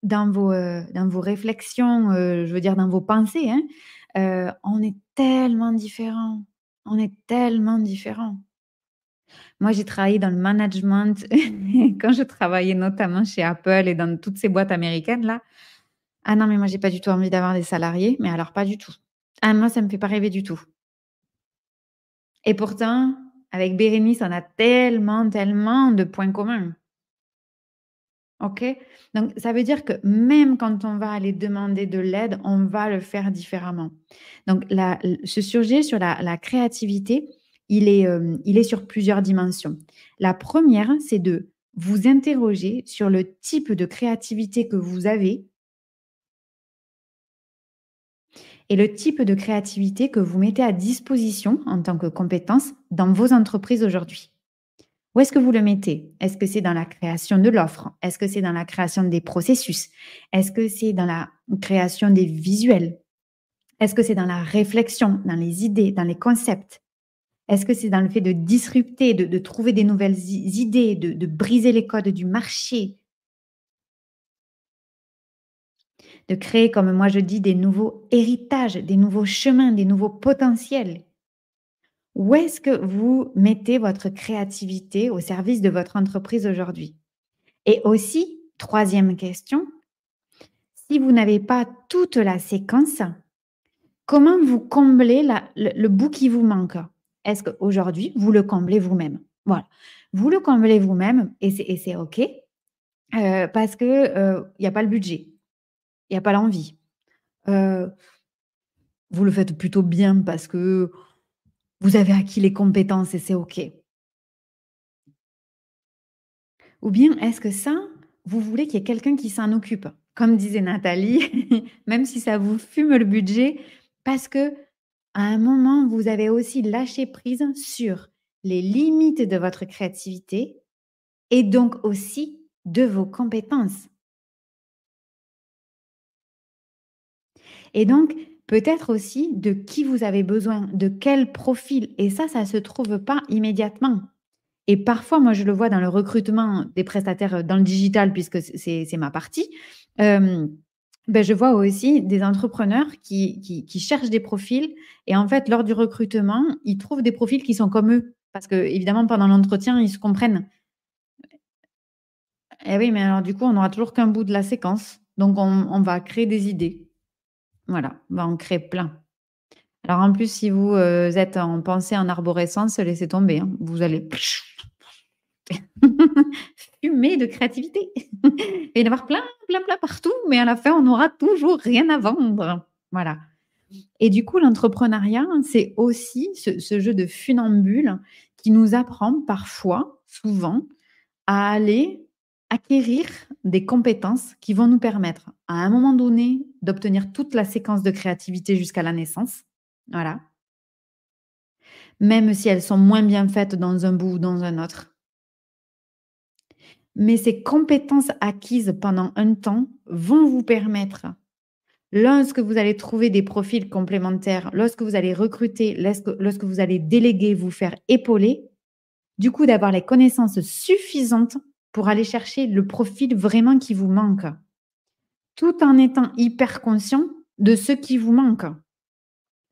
dans vos réflexions, je veux dire dans vos pensées, hein, on est tellement différents. On est tellement différents. Moi, j'ai travaillé dans le management quand je travaillais notamment chez Apple et dans toutes ces boîtes américaines-là. Ah non, mais moi, j'ai pas du tout envie d'avoir des salariés, mais alors pas du tout. Ah moi, ça me fait pas rêver du tout. Et pourtant, avec Bérénice, on a tellement, tellement de points communs. OK? Donc ça veut dire que même quand on va aller demander de l'aide, on va le faire différemment. Donc ce sujet sur la créativité, il est sur plusieurs dimensions. La première, c'est de vous interroger sur le type de créativité que vous avez et le type de créativité que vous mettez à disposition en tant que compétence dans vos entreprises aujourd'hui. Où est-ce que vous le mettez? Est-ce que c'est dans la création de l'offre? Est-ce que c'est dans la création des processus? Est-ce que c'est dans la création des visuels? Est-ce que c'est dans la réflexion, dans les idées, dans les concepts? Est-ce que c'est dans le fait de disrupter, de trouver des nouvelles idées, de briser les codes du marché, de créer, comme moi je dis, des nouveaux héritages, des nouveaux chemins, des nouveaux potentiels? Où est-ce que vous mettez votre créativité au service de votre entreprise aujourd'hui? Et aussi, troisième question, si vous n'avez pas toute la séquence, comment vous comblez le bout qui vous manque? Est-ce qu'aujourd'hui, vous le comblez vous-même? Voilà. Vous le comblez vous-même et c'est OK, parce que, il y a pas le budget, il y a pas l'envie. Heu, vous le faites plutôt bien parce que vous avez acquis les compétences et c'est OK. Ou bien est-ce que ça, vous voulez qu'il y ait quelqu'un qui s'en occupe? Comme disait Nathalie, même si ça vous fume le budget, parce que à un moment, vous avez aussi lâché prise sur les limites de votre créativité et donc aussi de vos compétences. Et donc, peut-être aussi de qui vous avez besoin, de quel profil. Et ça se trouve pas immédiatement. Et parfois, moi, je le vois dans le recrutement des prestataires dans le digital, puisque c'est ma partie. Ben, je vois aussi des entrepreneurs qui cherchent des profils et en fait, lors du recrutement, ils trouvent des profils qui sont comme eux. Parce que évidemment, pendant l'entretien, ils se comprennent. Eh oui, mais alors du coup, on n'aura toujours qu'un bout de la séquence. Donc, on va créer des idées. Voilà, on va en créer plein. Alors en plus, si vous êtes en pensée en arborescence, laissez tomber, hein. Vous allez fumer de créativité. Il va y en avoir plein, plein, plein partout, mais à la fin, on n'aura toujours rien à vendre. Voilà. Et du coup, l'entrepreneuriat, c'est aussi ce jeu de funambule qui nous apprend parfois, souvent, à aller acquérir des compétences qui vont nous permettre, à un moment donné, d'obtenir toute la séquence de créativité jusqu'à la naissance. Voilà. Même si elles sont moins bien faites dans un bout ou dans un autre. Mais ces compétences acquises pendant un temps vont vous permettre, lorsque vous allez trouver des profils complémentaires, lorsque vous allez recruter, lorsque vous allez déléguer, vous faire épauler, du coup d'avoir les connaissances suffisantes pour aller chercher le profil vraiment qui vous manque, tout en étant hyper conscient de ce qui vous manque.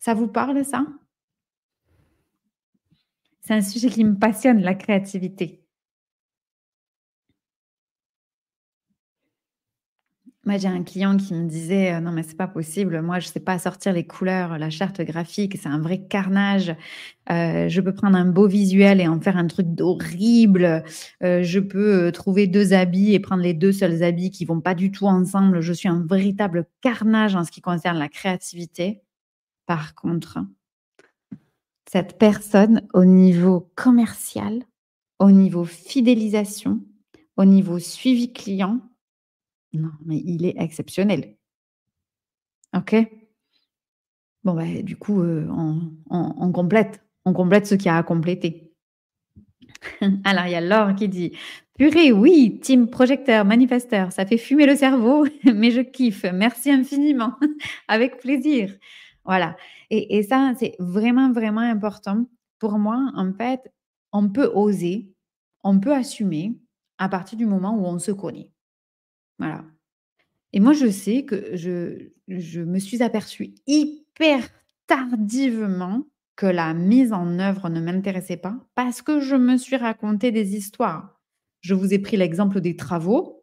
Ça vous parle ça? C'est un sujet qui me passionne, la créativité. Moi, j'ai un client qui me disait: «Non mais c'est pas possible, moi je sais pas sortir les couleurs, la charte graphique, c'est un vrai carnage. Je peux prendre un beau visuel et en faire un truc d'horrible. Je peux, trouver 2 habits et prendre les 2 seuls habits qui vont pas du tout ensemble. Je suis un véritable carnage en ce qui concerne la créativité». Par contre, cette personne au niveau commercial, au niveau fidélisation, au niveau suivi client, non mais il est exceptionnel. OK? Bon, bah, du coup, on complète ce qu'il y a à compléter. Alors, il y a Laure qui dit: «Purée, oui, team projecteur, manifesteur, ça fait fumer le cerveau, mais je kiffe. Merci infiniment, avec plaisir». Voilà et ça, c'est vraiment, vraiment important. Pour moi, en fait, on peut oser, on peut assumer à partir du moment où on se connaît. Voilà. Et moi, je sais que je me suis aperçue hyper tardivement que la mise en œuvre ne m'intéressait pas parce que je me suis raconté des histoires. Je vous ai pris l'exemple des travaux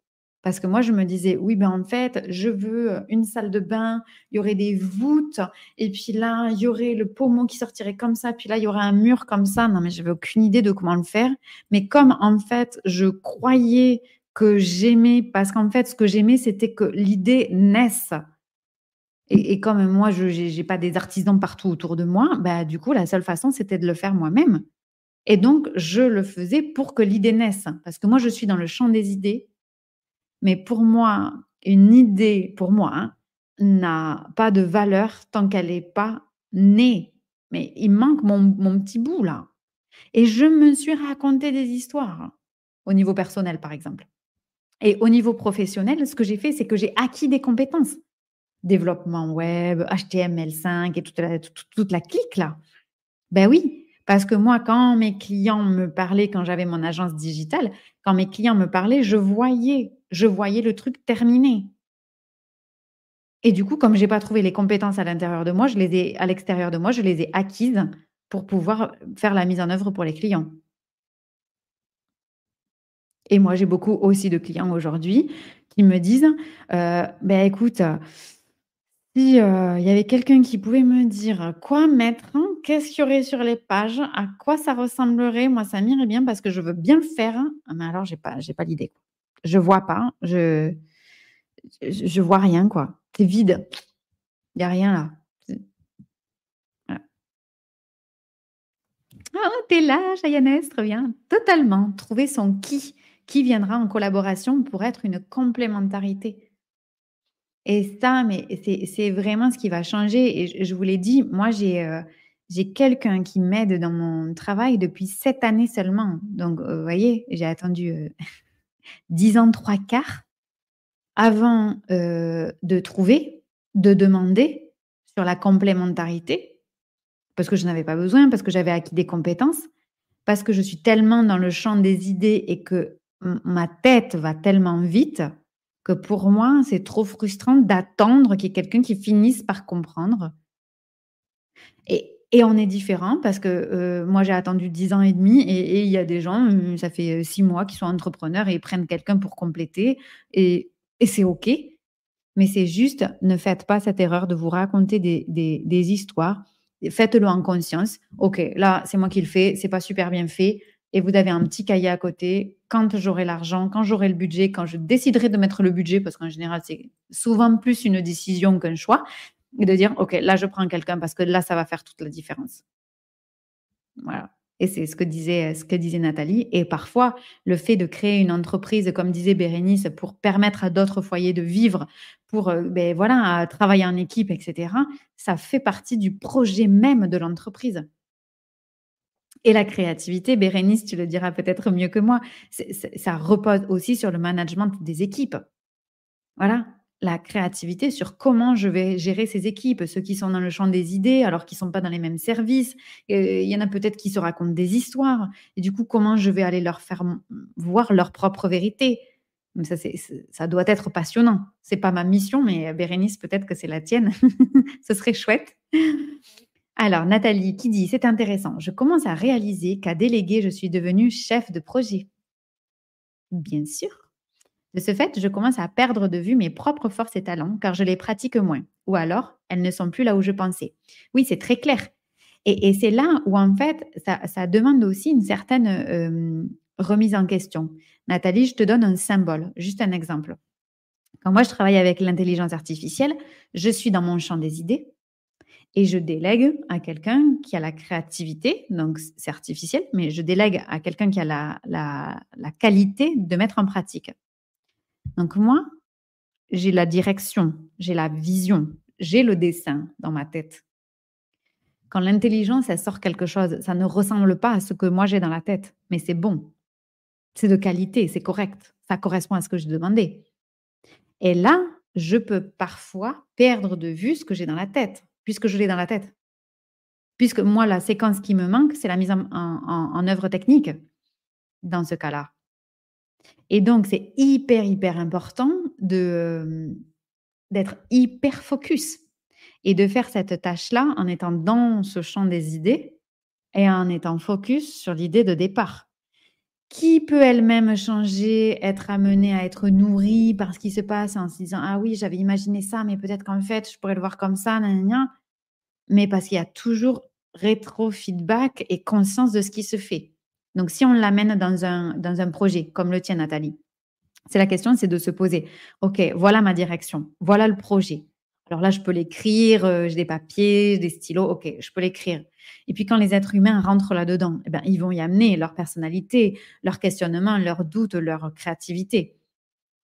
parce que moi, je me disais: «Oui, ben, en fait, je veux, une salle de bain, il y aurait des voûtes et puis là, il y aurait le pommeau qui sortirait comme ça, puis là, il y aurait un mur comme ça». Non, mais j'avais aucune idée de comment le faire. Mais comme, en fait, je croyais que j'aimais parce qu'en fait, ce que j'aimais, c'était que l'idée naisse. Et comme moi, je j'ai pas des artisans partout autour de moi, bah, du coup, la seule façon, c'était de le faire moi-même et donc je le faisais pour que l'idée naisse. Parce que moi, je suis dans le champ des idées, mais pour moi, une idée, pour moi, hein, n'a pas de valeur tant qu'elle est pas née. Mais il me manque mon petit bout là et je me suis raconté des histoires, au niveau personnel, par exemple et au niveau professionnel, ce que j'ai fait, c'est que j'ai acquis des compétences. Développement web, HTML5 et toute la clique là. Ben oui, parce que moi, quand mes clients me parlaient, quand j'avais mon agence digitale, quand mes clients me parlaient, je voyais le truc terminé. Et du coup, comme j'ai pas trouvé les compétences à l'intérieur de moi, je les ai à l'extérieur de moi, je les ai acquises pour pouvoir faire la mise en œuvre pour les clients. Et moi, j'ai beaucoup aussi de clients aujourd'hui qui me disent, «Beh, écoute, si, il y avait quelqu'un qui pouvait me dire quoi mettre, hein, qu'est-ce qu'il y aurait sur les pages, à quoi ça ressemblerait, moi ça m'irait bien parce que je veux bien le faire, hein». Ah mais alors j'ai pas l'idée, quoi. Je vois pas, je vois rien, quoi. C'est vide, il y a rien là. C'est voilà. Ah, tu es là, Chayanès, trop bien. Totalement, trouver son qui viendra en collaboration pour être une complémentarité. Et ça, mais c'est vraiment ce qui va changer et je vous l'ai dit, moi j'ai quelqu'un qui m'aide dans mon travail depuis 7 années seulement. Donc, vous voyez, j'ai attendu, 10 ans 3/4 avant, de trouver, de demander sur la complémentarité, parce que je n'avais pas besoin, parce que j'avais acquis des compétences, parce que je suis tellement dans le champ des idées et que ma tête va tellement vite que pour moi, c'est trop frustrant d'attendre qu'il y ait quelqu'un qui finisse par comprendre. Et on est différents parce que moi, j'ai attendu 10 ans et demi et il y a des gens, ça fait 6 mois qu'ils sont entrepreneurs et ils prennent quelqu'un pour compléter et c'est OK. Mais c'est juste, ne faites pas cette erreur de vous raconter des histoires. Faites-le en conscience. OK, là, c'est moi qui le fais, c'est pas super bien fait et vous avez un petit cahier à côté. Quand j'aurai l'argent, quand j'aurai le budget, quand je déciderai de mettre le budget, parce qu'en général, c'est souvent plus une décision qu'un choix, et de dire: «OK, là, je prends quelqu'un parce que là, ça va faire toute la différence». Voilà et c'est ce que disait Nathalie et parfois, le fait de créer une entreprise, comme disait Bérénice, pour permettre à d'autres foyers de vivre, pour, voilà, travailler en équipe et cetera, ça fait partie du projet même de l'entreprise et la créativité, Bérénice, tu le diras peut-être mieux que moi, ça repose aussi sur le management des équipes. Voilà, la créativité sur comment je vais gérer ces équipes, ceux qui sont dans le champ des idées alors qu'ils ne sont pas dans les mêmes services. Il y en a peut-être qui se racontent des histoires et du coup, comment je vais aller leur faire voir leur propre vérité. Mais ça doit être passionnant. C'est pas ma mission, mais Bérénice, peut-être que c'est la tienne. Ce serait chouette. Alors, Nathalie qui dit: «C'est intéressant. Je commence à réaliser qu'à déléguer, je suis devenue chef de projet». Bien sûr. De ce fait, je commence à perdre de vue mes propres forces et talents car je les pratique moins. Ou alors, elles ne sont plus là où je pensais. Oui, c'est très clair. Et c'est là où, en fait, ça demande aussi une certaine remise en question. Nathalie, je te donne un symbole, juste un exemple. Quand moi, je travaille avec l'intelligence artificielle, je suis dans mon champ des idées et je délègue à quelqu'un qui a la créativité, donc c'est artificiel, mais je délègue à quelqu'un qui a la qualité de mettre en pratique. Donc moi, j'ai la direction, j'ai la vision, j'ai le dessin dans ma tête. Quand l'intelligence, elle sort quelque chose, ça ne ressemble pas à ce que moi j'ai dans la tête, mais c'est bon, c'est de qualité, c'est correct, ça correspond à ce que je demandais. Et là, je peux parfois perdre de vue ce que j'ai dans la tête, puisque je l'ai dans la tête. Puisque moi, la séquence qui me manque, c'est la mise en œuvre technique dans ce cas-là. Et donc, c'est hyper, hyper important d'être hyper focus. Et de faire cette tâche-là en étant dans ce champ des idées et en étant focus sur l'idée de départ, qui peut elle-même changer, être amenée à être nourrie par ce qui se passe en se disant: «Ah oui, j'avais imaginé ça, mais peut-être qu'en fait, je pourrais le voir comme ça, nin mais parce qu'il y a toujours rétro-feedback et conscience de ce qui se fait. Donc si on l'amène dans un projet comme le tien, Nathalie, c'est la question, c'est de se poser: «OK, voilà ma direction, voilà le projet. Alors là, je peux l'écrire, j'ai des papiers, j'ai des stylos, OK, je peux l'écrire. Et puis quand les êtres humains rentrent là-dedans, eh ben, ils vont y amener leur personnalité, leurs questionnements, leurs doutes, leur créativité.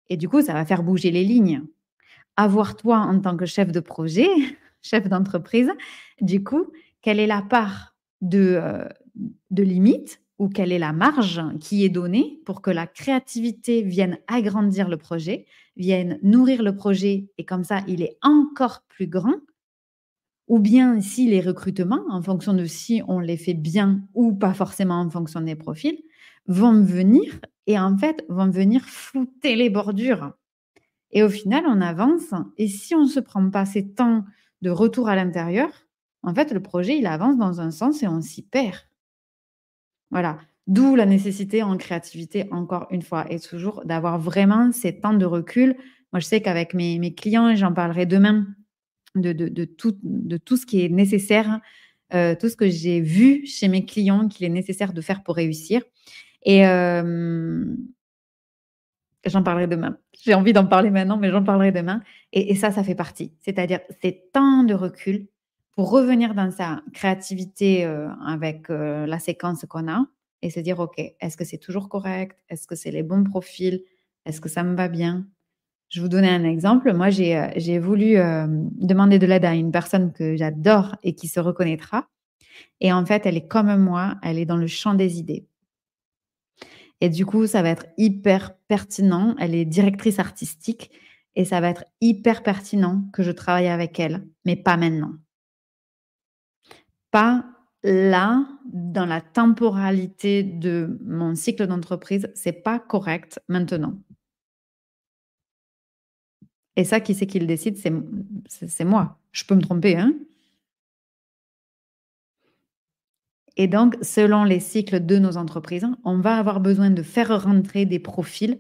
Et du coup, ça va faire bouger les lignes. Avoir toi en tant que chef de projet, chef d'entreprise, du coup, quelle est la part de limite ou quelle est la marge qui est donnée pour que la créativité vienne agrandir le projet, vienne nourrir le projet et comme ça, il est encore plus grand? Ou bien si les recrutements, en fonction de si on les fait bien ou pas forcément en fonction des profils, vont venir et en fait, vont venir flouter les bordures. Et au final, on avance et si on ne se prend pas ces temps de retour à l'intérieur, en fait, le projet, il avance dans un sens et on s'y perd. Voilà. D'où la nécessité en créativité, encore une fois, et toujours d'avoir vraiment ces temps de recul. Moi, je sais qu'avec mes clients, et j'en parlerai demain, de tout ce qui est nécessaire, tout ce que j'ai vu chez mes clients qu'il est nécessaire de faire pour réussir. Et j'en parlerai demain. J'ai envie d'en parler maintenant, mais j'en parlerai demain. Et ça fait partie. C'est-à-dire ces temps de recul pour revenir dans sa créativité avec la séquence qu'on a et se dire, OK, est-ce que c'est toujours correct? Est-ce que c'est les bons profils? Est-ce que ça me va bien? Je vais vous donner un exemple. Moi, j'ai voulu demander de l'aide à une personne que j'adore et qui se reconnaîtra. Et en fait, elle est comme moi, elle est dans le champ des idées. Et du coup, ça va être hyper pertinent. Elle est directrice artistique et ça va être hyper pertinent que je travaille avec elle, mais pas maintenant. Pas là, dans la temporalité de mon cycle d'entreprise, c'est pas correct maintenant. Et ça, qui c'est qui le décide? C'est moi. Je peux me tromper, hein? Et donc, selon les cycles de nos entreprises, on va avoir besoin de faire rentrer des profils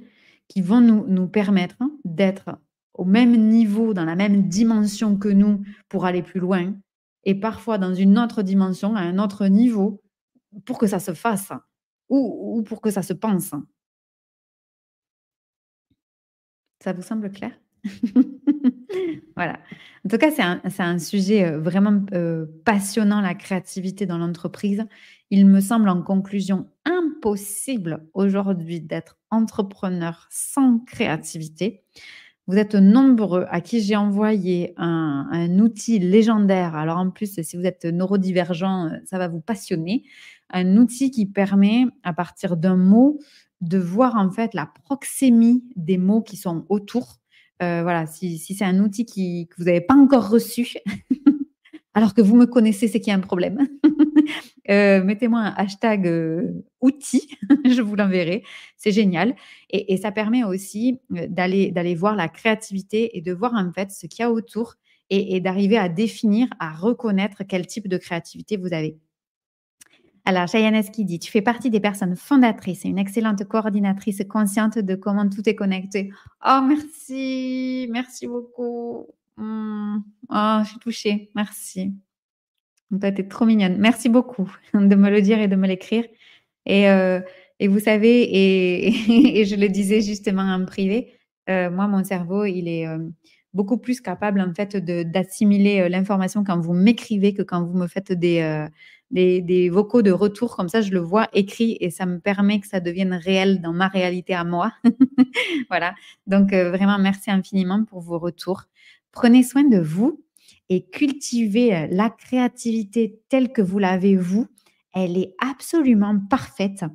qui vont nous permettre d'être au même niveau, dans la même dimension que nous pour aller plus loin, et parfois dans une autre dimension, à un autre niveau, pour que ça se fasse ou pour que ça se pense. Ça vous semble clair? Voilà. En tout cas, c'est un sujet, vraiment, passionnant, la créativité dans l'entreprise. Il me semble en conclusion impossible aujourd'hui d'être entrepreneur sans créativité. Vous êtes nombreux à qui j'ai envoyé un outil légendaire. Alors en plus, si vous êtes neurodivergent, ça va vous passionner. Un outil qui permet, à partir d'un mot, de voir en fait la proxémie des mots qui sont autour. Voilà, si c'est un outil que vous n'avez pas encore reçu, alors que vous me connaissez, c'est qu'il y a un problème. Mettez-moi un hashtag outil, je vous l'enverrai. C'est génial. Et ça permet aussi d'aller voir la créativité et de voir en fait ce qu'il y a autour et d'arriver à définir, à reconnaître quel type de créativité vous avez. Alors, Chayanes qui dit, tu fais partie des personnes fondatrices et une excellente coordinatrice consciente de comment tout est connecté. Oh, merci, merci beaucoup. Oh, je suis touchée, merci. Toi, tu es trop mignonne. Merci beaucoup de me le dire et de me l'écrire. Et, euh, et vous savez, et je le disais justement en privé, moi, mon cerveau, il est beaucoup plus capable en fait d'assimiler l'information quand vous m'écrivez que quand vous me faites des vocaux de retour. Comme ça, je le vois écrit et ça me permet que ça devienne réel dans ma réalité à moi. Voilà. Donc, vraiment, merci infiniment pour vos retours. Prenez soin de vous et cultivez la créativité telle que vous l'avez vous. Elle est absolument parfaite.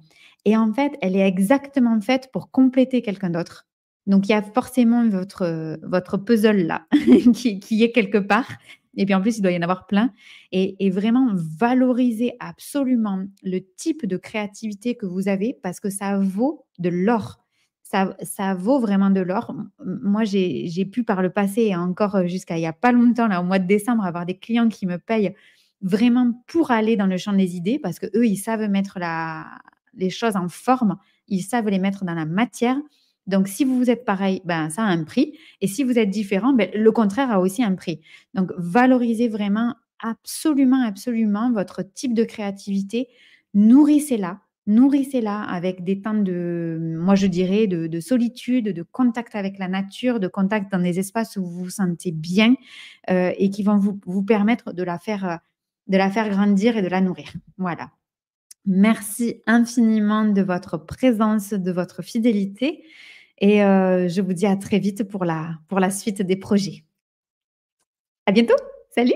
Et en fait, elle est exactement faite pour compléter quelqu'un d'autre. Donc, il y a forcément votre puzzle là qui est quelque part. Et puis en plus, il doit y en avoir plein. Et vraiment valoriser absolument le type de créativité que vous avez parce que ça vaut de l'or. Ça vaut vraiment de l'or. Moi, j'ai pu par le passé et encore jusqu'à il n'y a pas longtemps, là, au mois de décembre, avoir des clients qui me payent vraiment pour aller dans le champ des idées parce qu'eux, ils savent mettre les choses en forme, ils savent les mettre dans la matière. Donc, si vous êtes pareil, ben, ça a un prix. Et si vous êtes différent, ben, le contraire a aussi un prix. Donc, valorisez vraiment absolument, absolument votre type de créativité. Nourrissez-la. Nourrissez-la avec des temps de, moi je dirais, de solitude, de contact avec la nature, de contact dans des espaces où vous vous sentez bien et qui vont vous permettre de la faire grandir et de la nourrir. Voilà. Merci infiniment de votre présence, de votre fidélité et je vous dis à très vite pour la suite des projets. À bientôt. Salut.